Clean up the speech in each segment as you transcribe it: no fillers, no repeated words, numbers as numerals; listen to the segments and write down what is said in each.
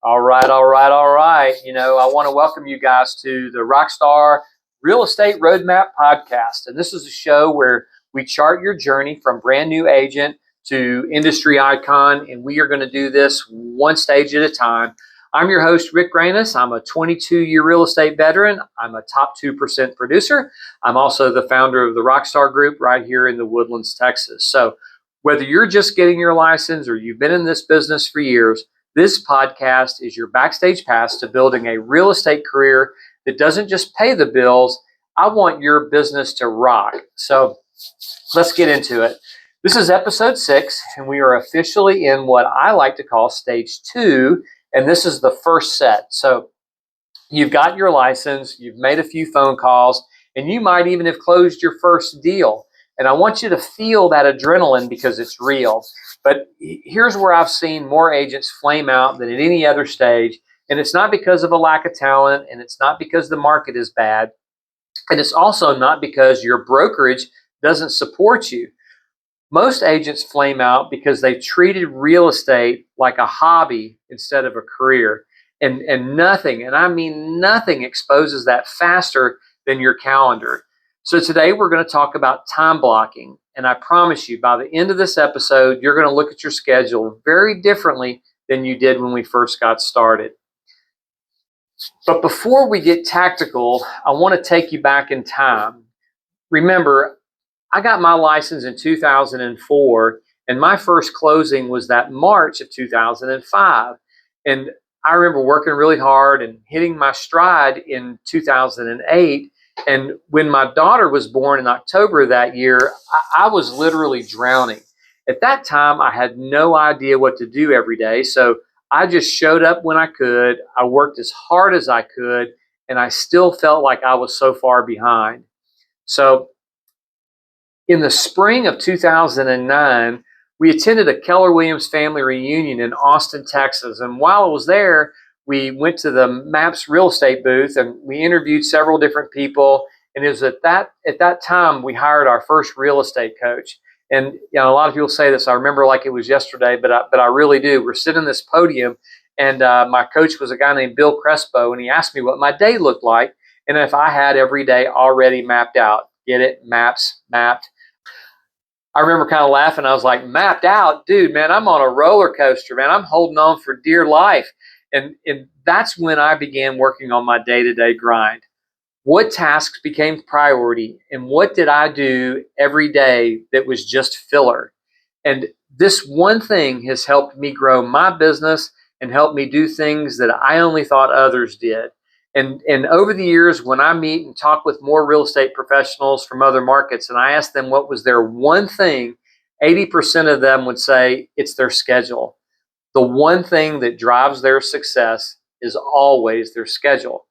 All right, all right, all right. I want to welcome you guys to the RockStar Real Estate Roadmap podcast. And this is a show where we chart your journey from brand new agent to industry icon. And we are going to do this one stage at a time. I'm your host, Rick Raanes. I'm a 22-year real estate veteran. I'm a top 2% producer. I'm also the founder of the RockStar Group right here in the Woodlands, Texas. So whether you're just getting your license or you've been in this business for years, this podcast is your backstage pass to building a real estate career that doesn't just pay the bills. I want your business to rock. So let's get into it. This is episode 6, and we are officially in what I like to call stage 2, and this is the first set. So you've got your license, you've made a few phone calls, and you might even have closed your first deal. And I want you to feel that adrenaline because it's real. But here's where I've seen more agents flame out than at any other stage. And it's not because of a lack of talent, and it's not because the market is bad. And it's also not because your brokerage doesn't support you. Most agents flame out because they've treated real estate like a hobby instead of a career. And nothing, and I mean nothing, exposes that faster than your calendar. So today we're going to talk about time blocking. And I promise you, by the end of this episode, you're going to look at your schedule very differently than you did when we first got started. But before we get tactical, I want to take you back in time. Remember, I got my license in 2004, and my first closing was that March of 2005. And I remember working really hard and hitting my stride in 2008. And when my daughter was born in October of that year, I was literally drowning. At that time, I had no idea what to do every day. So I just showed up when I could. I worked as hard as I could, and I still felt like I was so far behind. So in the spring of 2009, we attended a Keller Williams family reunion in Austin, Texas. And while I was there, we went to the MAPS real estate booth and we interviewed several different people. And it was at that time we hired our first real estate coach. And a lot of people say this. I remember like it was yesterday, but I really do. We're sitting in this podium, and my coach was a guy named Bill Crespo, and he asked me what my day looked like and if I had every day already mapped out. Get it? Maps, mapped. I remember kind of laughing. I was like, mapped out? Dude, man, I'm on a roller coaster, man. I'm holding on for dear life. And that's when I began working on my day-to-day grind. What tasks became priority, and what did I do every day that was just filler? And this one thing has helped me grow my business and helped me do things that I only thought others did. And over the years, when I meet and talk with more real estate professionals from other markets, and I ask them what was their one thing, 80% of them would say it's their schedule. The one thing that drives their success is always their schedule.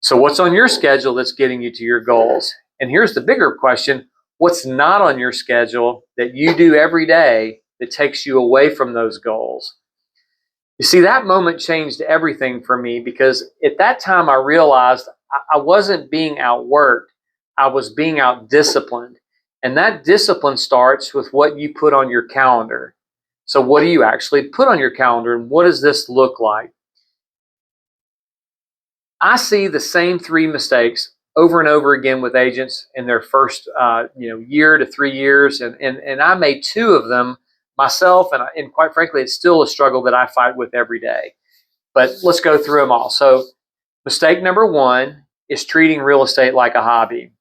So what's on your schedule that's getting you to your goals? And here's the bigger question: what's not on your schedule that you do every day that takes you away from those goals? You see, that moment changed everything for me, because at that time I realized I wasn't being outworked. I was being outdisciplined. And that discipline starts with what you put on your calendar. So what do you actually put on your calendar, and what does this look like? I see the same 3 mistakes over and over again with agents in their first year to 3 years, and I made 2 of them myself, and quite frankly, it's still a struggle that I fight with every day. But let's go through them all. So mistake number 1 is treating real estate like a hobby.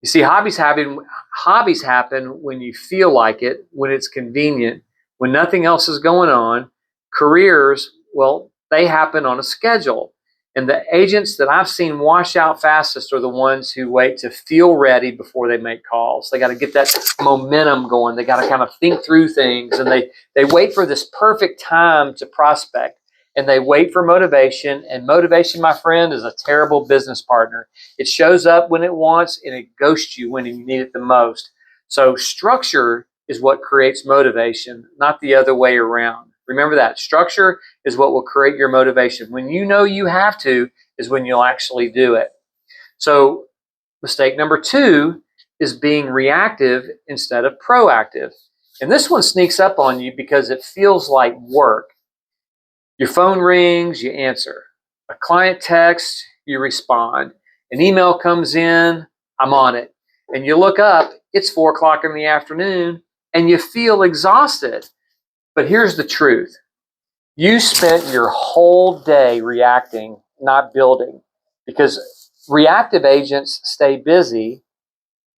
You see, hobbies happen when you feel like it, when it's convenient, when nothing else is going on. Careers, well, they happen on a schedule. And the agents that I've seen wash out fastest are the ones who wait to feel ready before they make calls. They got to get that momentum going. They got to kind of think through things, and they wait for this perfect time to prospect. And they wait for motivation. And motivation, my friend, is a terrible business partner. It shows up when it wants, and it ghosts you when you need it the most. So structure is what creates motivation, not the other way around. Remember that. Structure is what will create your motivation. When you know you have to is when you'll actually do it. So mistake number 2 is being reactive instead of proactive. And this one sneaks up on you because it feels like work. Your phone rings, you answer. A client texts, you respond. An email comes in, I'm on it. And you look up, it's 4 o'clock in the afternoon, and you feel exhausted. But here's the truth. You spent your whole day reacting, not building, because reactive agents stay busy,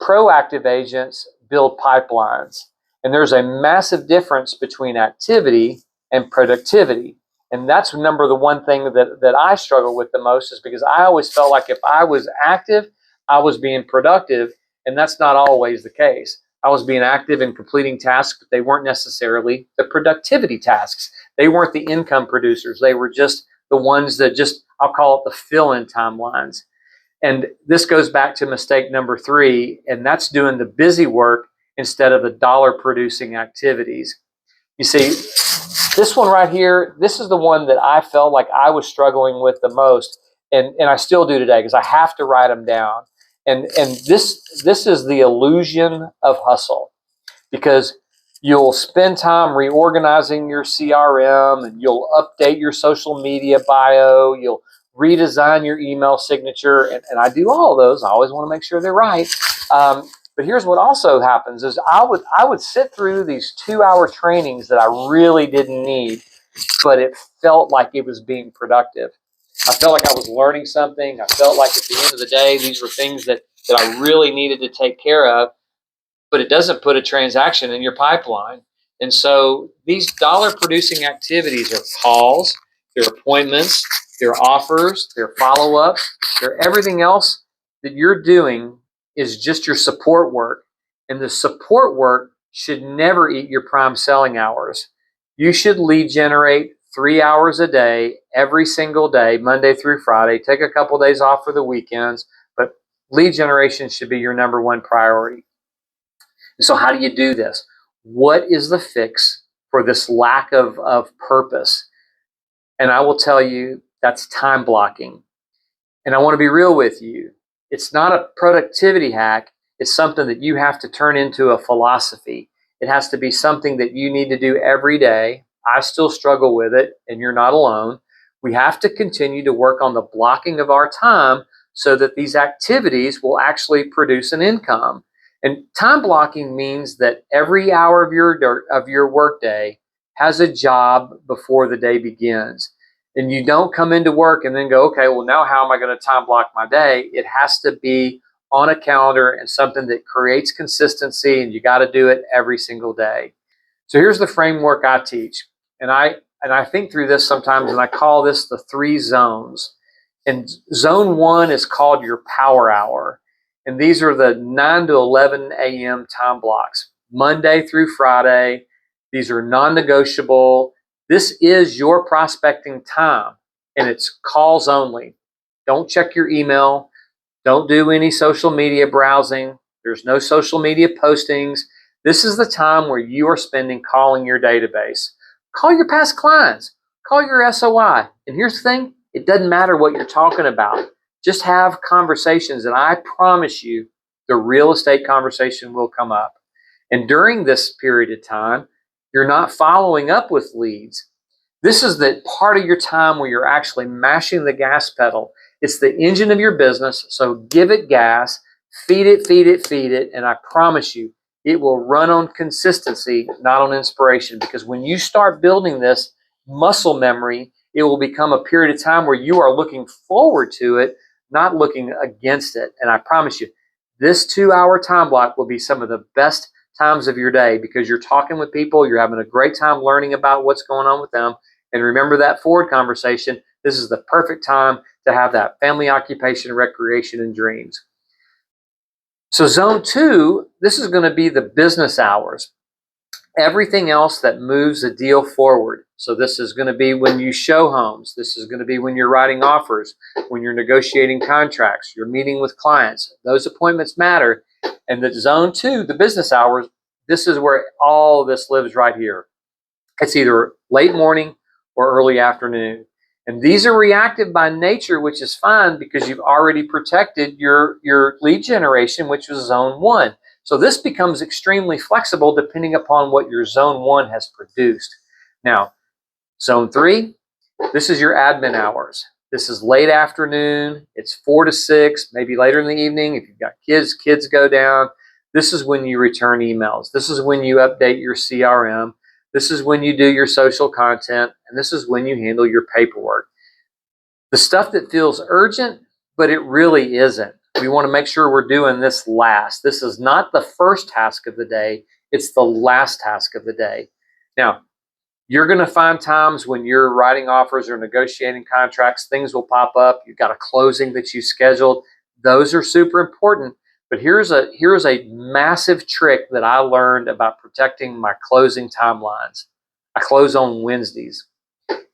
proactive agents build pipelines. And there's a massive difference between activity and productivity. And that's the one thing that I struggle with the most, is because I always felt like if I was active, I was being productive. And that's not always the case. I was being active in completing tasks, but they weren't necessarily the productivity tasks. They weren't the income producers. They were just the ones that I'll call it the fill-in timelines. And this goes back to mistake number 3, and that's doing the busy work instead of the dollar producing activities. You see, this one right here, this is the one that I felt like I was struggling with the most, and I still do today, because I have to write them down. And this is the illusion of hustle, because you'll spend time reorganizing your CRM, and you'll update your social media bio, you'll redesign your email signature, and I do all of those. I always want to make sure they're right. But here's what also happens is I would sit through these 2-hour trainings that I really didn't need, but it felt like it was being productive. I felt like I was learning something. I felt like at the end of the day, these were things that I really needed to take care of, but it doesn't put a transaction in your pipeline. And so these dollar producing activities are calls, they're appointments, they're offers, they're follow-ups, they're everything else that you're doing is just your support work. And the support work should never eat your prime selling hours. You should lead generate 3 hours a day, every single day, Monday through Friday. Take a couple days off for the weekends, but lead generation should be your number one priority. So how do you do this? What is the fix for this lack of purpose? And I will tell you, that's time blocking. And I want to be real with you. It's not a productivity hack. It's something that you have to turn into a philosophy. It has to be something that you need to do every day. I still struggle with it, and you're not alone. We have to continue to work on the blocking of our time so that these activities will actually produce an income. And time blocking means that every hour of your workday has a job before the day begins. And you don't come into work and then go, okay, well, now how am I going to time block my day? It has to be on a calendar and something that creates consistency, and you got to do it every single day. So here's the framework I teach. And I think through this sometimes, and I call this the 3 zones. And zone 1 is called your power hour. And these are the 9 to 11 a.m. time blocks, Monday through Friday. These are non-negotiable. This is your prospecting time, and it's calls only. Don't check your email. Don't do any social media browsing. There's no social media postings. This is the time where you are spending calling your database. Call your past clients. Call your SOI. And here's the thing, it doesn't matter what you're talking about. Just have conversations, and I promise you the real estate conversation will come up. And during this period of time, you're not following up with leads. This is the part of your time where you're actually mashing the gas pedal. It's the engine of your business, so give it gas, feed it, feed it, feed it, and I promise you, it will run on consistency, not on inspiration, because when you start building this muscle memory, it will become a period of time where you are looking forward to it, not looking against it. And I promise you, this 2-hour time block will be some of the best times of your day, because you're talking with people, you're having a great time learning about what's going on with them. And remember that forward conversation, this is the perfect time to have that family, occupation, recreation, and dreams. So zone 2, this is going to be the business hours. Everything else that moves a deal forward. So this is going to be when you show homes. This is going to be when you're writing offers, when you're negotiating contracts, you're meeting with clients. Those appointments matter. And the zone 2, the business hours, this is where all of this lives right here. It's either late morning or early afternoon. And these are reactive by nature, which is fine because you've already protected your lead generation, which was zone 1. So this becomes extremely flexible depending upon what your zone 1 has produced. Now, zone 3, This is your admin hours. This is late afternoon. It's 4 to 6, maybe later in the evening. If you've got kids go down. This is when you return emails. This is when you update your CRM. This is when you do your social content. And this is when you handle your paperwork. The stuff that feels urgent, but it really isn't. We want to make sure we're doing this last. This is not the first task of the day. It's the last task of the day. Now, you're going to find times when you're writing offers or negotiating contracts, things will pop up. You've got a closing that you scheduled. Those are super important. But here's a massive trick that I learned about protecting my closing timelines. I close on Wednesdays.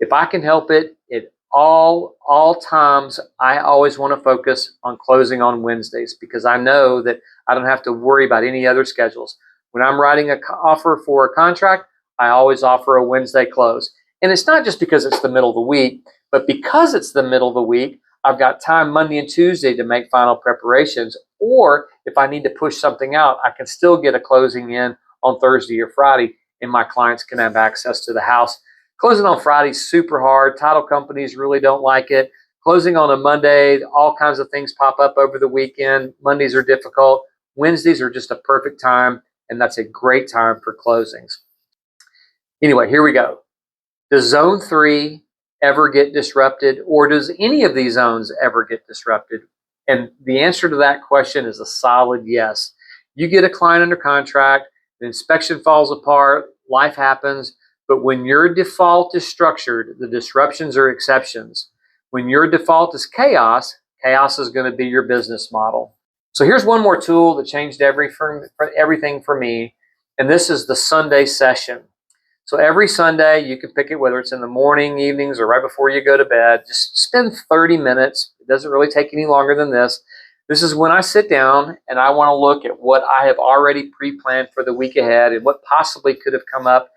If I can help it, at all times, I always want to focus on closing on Wednesdays because I know that I don't have to worry about any other schedules. When I'm writing an offer for a contract, I always offer a Wednesday close. And it's not just because it's the middle of the week, but because it's the middle of the week, I've got time Monday and Tuesday to make final preparations. Or if I need to push something out, I can still get a closing in on Thursday or Friday, and my clients can have access to the house. Closing on Friday is super hard. Title companies really don't like it. Closing on a Monday, all kinds of things pop up over the weekend. Mondays are difficult. Wednesdays are just a perfect time, and that's a great time for closings. Anyway, here we go. Does zone 3 ever get disrupted, or does any of these zones ever get disrupted? And the answer to that question is a solid yes. You get a client under contract, the inspection falls apart, life happens, but when your default is structured, the disruptions are exceptions. When your default is chaos, chaos is going to be your business model. So here's one more tool that changed everything for me, and this is the Sunday session. So every Sunday, you can pick it, whether it's in the morning, evenings, or right before you go to bed. Just spend 30 minutes. It doesn't really take any longer than this. This is when I sit down and I want to look at what I have already pre-planned for the week ahead and what possibly could have come up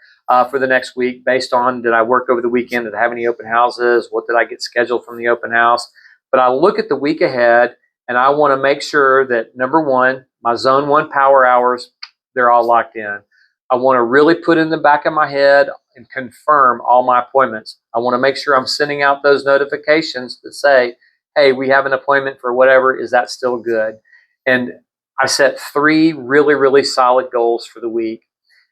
for the next week based on, did I work over the weekend? Did I have any open houses? What did I get scheduled from the open house? But I look at the week ahead and I want to make sure that, number one, my zone 1 power hours, they're all locked in. I want to really put in the back of my head and confirm all my appointments. I want to make sure I'm sending out those notifications that say, hey, we have an appointment for whatever. Is that still good? And I set 3 really, really solid goals for the week.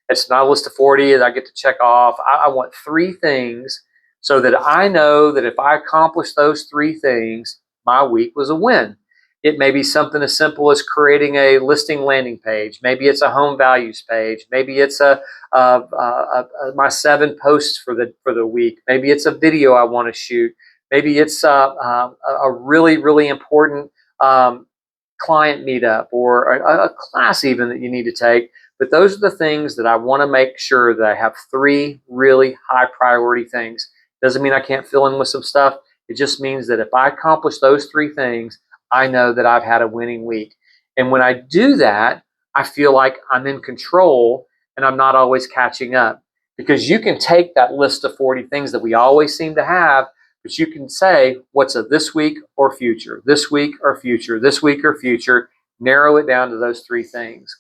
It's not a list of 40 that I get to check off. I want 3 things so that I know that if I accomplish those 3 things, my week was a win. It may be something as simple as creating a listing landing page. Maybe it's a home values page. Maybe it's my 7 posts for the week. Maybe it's a video I want to shoot. Maybe it's a really, really important client meetup or a class even that you need to take. But those are the things that I want to make sure that I have 3 really high priority things. Doesn't mean I can't fill in with some stuff. It just means that if I accomplish those 3 things, I know that I've had a winning week. And when I do that, I feel like I'm in control and I'm not always catching up. Because you can take that list of 40 things that we always seem to have, but you can say, what's a this week or future, this week or future, this week or future, narrow it down to those 3 things.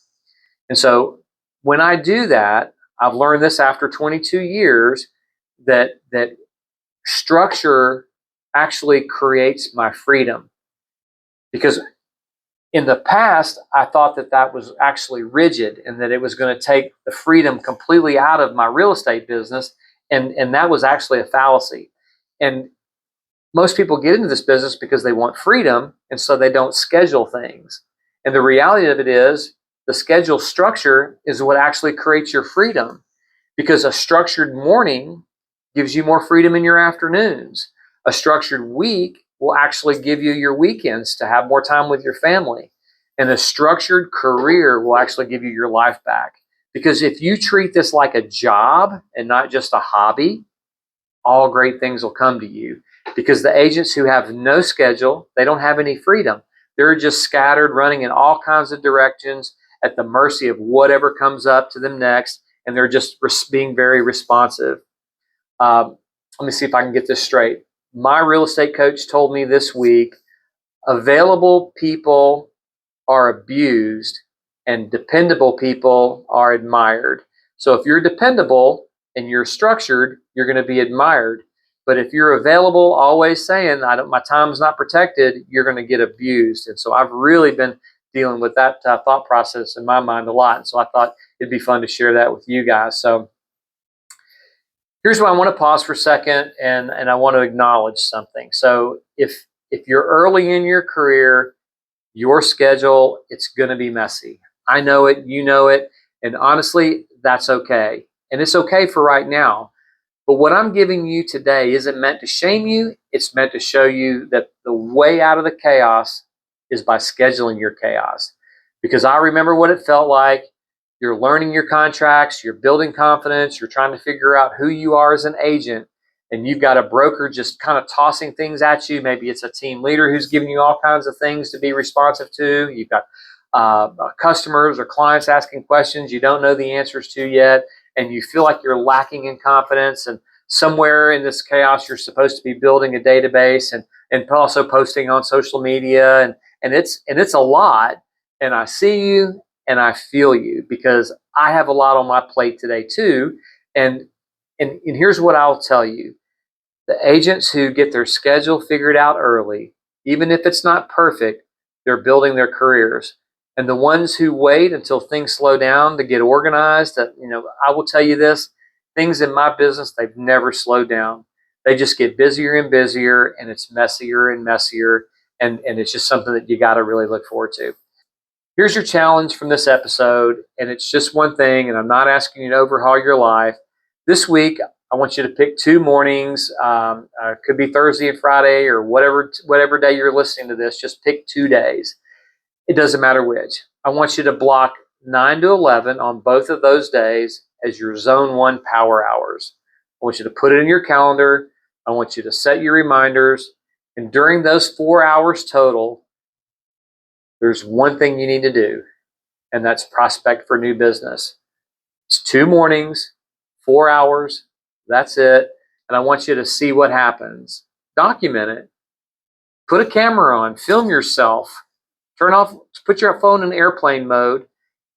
And so when I do that, I've learned this after 22 years, that structure actually creates my freedom. Because in the past, I thought that was actually rigid and that it was going to take the freedom completely out of my real estate business. And that was actually a fallacy. And most people get into this business because they want freedom, and so they don't schedule things. And the reality of it is, the schedule structure is what actually creates your freedom, because a structured morning gives you more freedom in your afternoons. A structured week will actually give you your weekends to have more time with your family. And a structured career will actually give you your life back. Because if you treat this like a job and not just a hobby, all great things will come to you. Because the agents who have no schedule, they don't have any freedom. They're just scattered, running in all kinds of directions at the mercy of whatever comes up to them next. And they're just being very responsive. Let me see if I can get this straight. My real estate coach told me this week, available people are abused and dependable people are admired. So if you're dependable and you're structured, you're going to be admired. But if you're available, always saying, my time's not protected, you're going to get abused. And so I've really been dealing with that thought process in my mind a lot. And so I thought it'd be fun to share that with you guys. So here's where I want to pause for a second, and I want to acknowledge something. So if you're early in your career, your schedule, it's going to be messy. I know it, you know it, and honestly, that's okay. And it's okay for right now. But what I'm giving you today isn't meant to shame you. It's meant to show you that the way out of the chaos is by scheduling your chaos. Because I remember what it felt like. You're learning your contracts, you're building confidence, you're trying to figure out who you are as an agent, and you've got a broker just kind of tossing things at you. Maybe it's a team leader who's giving you all kinds of things to be responsive to. You've got customers or clients asking questions you don't know the answers to yet, and you feel like you're lacking in confidence. And somewhere in this chaos, you're supposed to be building a database and also posting on social media, and it's a lot. And I see you and I feel you, because I have a lot on my plate today too. And here's what I'll tell you. The agents who get their schedule figured out early, even if it's not perfect, they're building their careers. And the ones who wait until things slow down to get organized, I will tell you this, things in my business, they've never slowed down. They just get busier and busier, and it's messier and messier. And it's just something that you got to really look forward to. Here's your challenge from this episode, and it's just one thing, and I'm not asking you to overhaul your life. This week, I want you to pick 2 mornings. Could be Thursday and Friday, or whatever day you're listening to this. Just pick 2 days. It doesn't matter which. I want you to block 9 to 11 on both of those days as your zone 1 power hours. I want you to put it in your calendar. I want you to set your reminders. And during those 4 hours total, there's one thing you need to do, and that's prospect for new business. It's 2 mornings, 4 hours. That's it. And I want you to see what happens. Document it. Put a camera on. Film yourself. Put your phone in airplane mode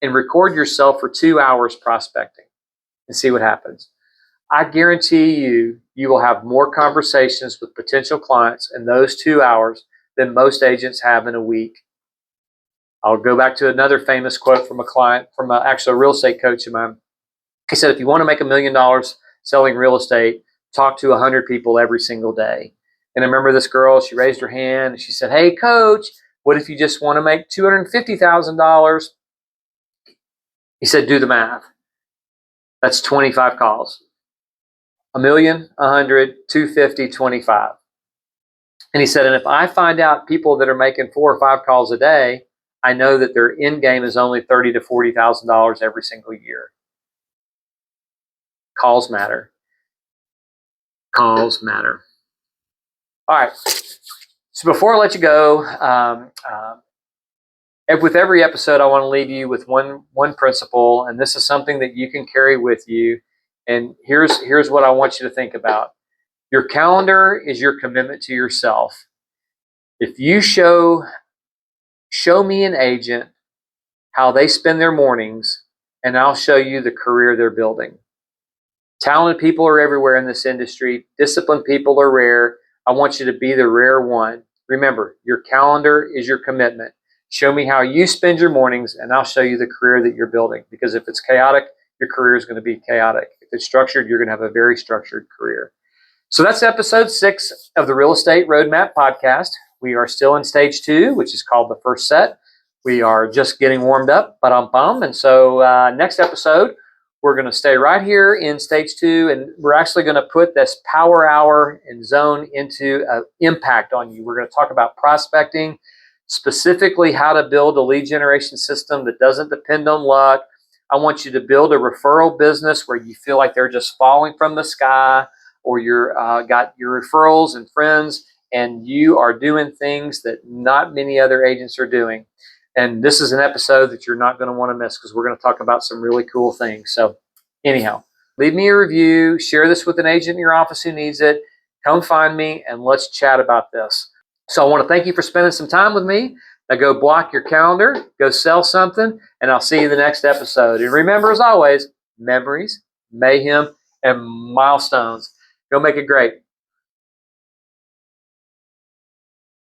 and record yourself for 2 hours prospecting and see what happens. I guarantee you will have more conversations with potential clients in those 2 hours than most agents have in a week. I'll go back to another famous quote from a client, actually a real estate coach of mine. He said, if you want to make $1 million selling real estate, talk to 100 people every single day. And I remember this girl, she raised her hand and she said, hey, coach, what if you just want to make $250,000? He said, do the math. That's 25 calls. 1 million, 100, 250, 25. And he said, and if I find out people that are making 4 or 5 calls a day, I know that their end game is only $30,000 to $40,000 every single year. Calls matter. Calls matter. All right. So before I let you go, with every episode, I want to leave you with one principle, and this is something that you can carry with you. And here's what I want you to think about. Your calendar is your commitment to yourself. If you show me an agent how they spend their mornings, and I'll show you the career they're building. Talented people are everywhere in this industry. Disciplined people are rare. I want you to be the rare one. Remember, your calendar is your commitment. Show me how you spend your mornings, and I'll show you the career that you're building. Because if it's chaotic, your career is going to be chaotic. If it's structured, you're going to have a very structured career. So that's episode 6 of the Real Estate Roadmap podcast. We are still in stage 2, which is called the first set. We are just getting warmed up, and so next episode, we're going to stay right here in stage 2, and we're actually going to put this power hour and zone into impact on you. We're going to talk about prospecting, specifically how to build a lead generation system that doesn't depend on luck. I want you to build a referral business where you feel like they're just falling from the sky, or you're got your referrals and friends, and you are doing things that not many other agents are doing. And this is an episode that you're not going to want to miss, because we're going to talk about some really cool things. So anyhow, leave me a review, share this with an agent in your office who needs it. Come find me and let's chat about this. So I want to thank you for spending some time with me. Now go block your calendar, go sell something, and I'll see you in the next episode. And remember, as always, memories, mayhem, and milestones. Go make it great.